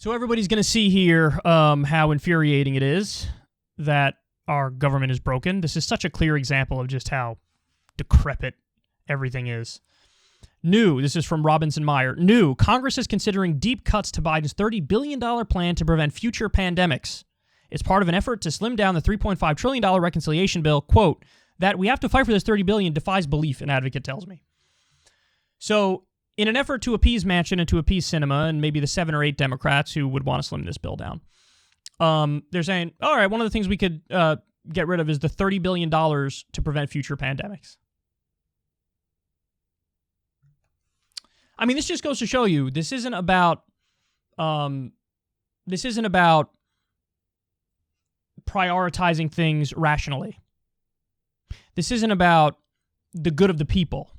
So everybody's going to see here how infuriating it is that our government is broken. This is such a clear example of just how decrepit everything is. New, this is from Robinson Meyer. New, Congress is considering deep cuts to Biden's $30 billion plan to prevent future pandemics. It's part of an effort to slim down the $3.5 trillion reconciliation bill. Quote, that we have to fight for this $30 billion defies belief, an advocate tells me. So, in an effort to appease Manchin and to appease Sinema and maybe the 7 or 8 Democrats who would want to slim this bill down, they're saying, all right, one of the things we could get rid of is the $30 billion to prevent future pandemics. I mean, this just goes to show you, this isn't about prioritizing things rationally. This isn't about the good of the people.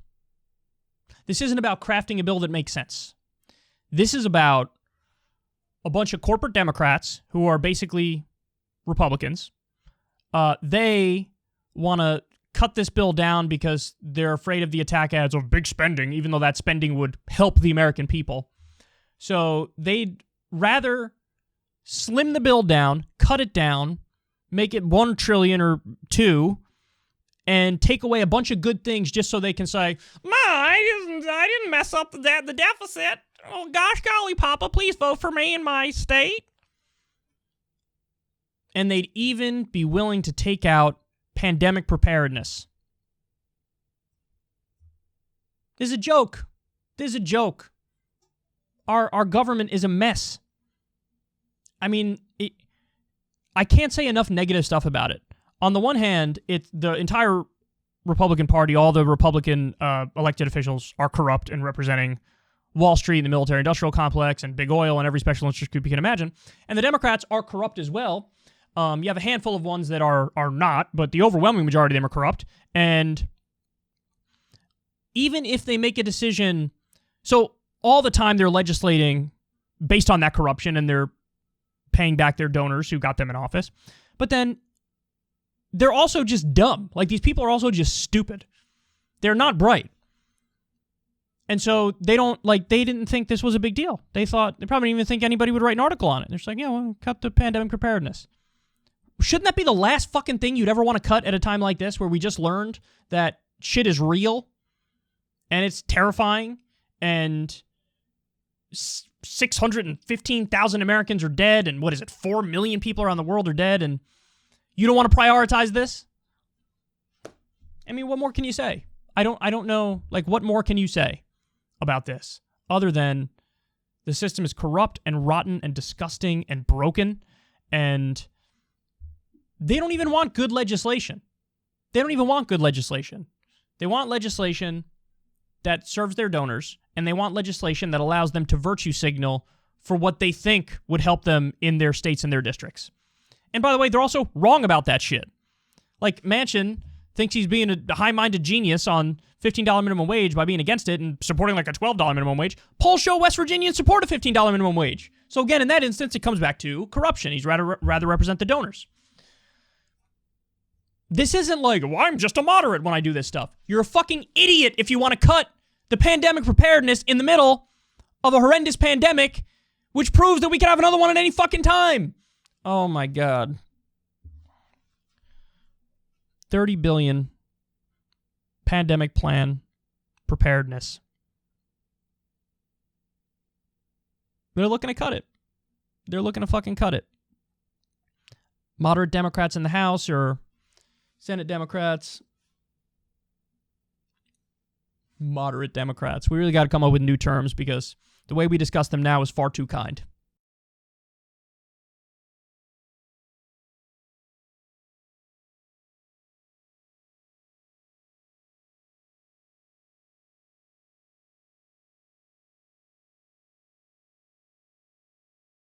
This isn't about crafting a bill that makes sense. This is about a bunch of corporate Democrats who are basically Republicans. They want to cut this bill down because they're afraid of the attack ads of big spending, even though that spending would help the American people. So they'd rather slim the bill down, cut it down, make it $1 trillion or $2 trillion, and take away a bunch of good things just so they can say, I didn't mess up the deficit. Oh, gosh golly, Papa, please vote for me in my state. And they'd even be willing to take out pandemic preparedness. This is a joke. This is a joke. Our government is a mess. I mean, I can't say enough negative stuff about it. On the one hand, it's the entire Republican Party, all the Republican elected officials are corrupt and representing Wall Street and the military-industrial complex and big oil and every special interest group you can imagine. And the Democrats are corrupt as well. You have a handful of ones that are not, but the overwhelming majority of them are corrupt. And even if they make a decision, so all the time they're legislating based on that corruption and they're paying back their donors who got them in office. But then they're also just dumb. Like, these people are also just stupid. They're not bright. And so they didn't think this was a big deal. They probably didn't even think anybody would write an article on it. They're just like, yeah, well, cut the pandemic preparedness. Shouldn't that be the last fucking thing you'd ever want to cut at a time like this, where we just learned that shit is real and it's terrifying and 615,000 Americans are dead and 4 million people around the world are dead, and you don't want to prioritize this? I mean, what more can you say? I don't know, like, what more can you say about this other than the system is corrupt and rotten and disgusting and broken, and they don't even want good legislation. They don't even want good legislation. They want legislation that serves their donors, and they want legislation that allows them to virtue signal for what they think would help them in their states and their districts. And by the way, they're also wrong about that shit. Like, Manchin thinks he's being a high-minded genius on $15 minimum wage by being against it and supporting like a $12 minimum wage. Polls show West Virginians support a $15 minimum wage. So again, in that instance, it comes back to corruption. He's rather represent the donors. This isn't like, well, I'm just a moderate when I do this stuff. You're a fucking idiot if you want to cut the pandemic preparedness in the middle of a horrendous pandemic, which proves that we can have another one at any fucking time. Oh my God. 30 billion pandemic plan preparedness. They're looking to cut it. They're looking to fucking cut it. Moderate Democrats in the House or Senate Democrats. Moderate Democrats. We really got to come up with new terms because the way we discuss them now is far too kind.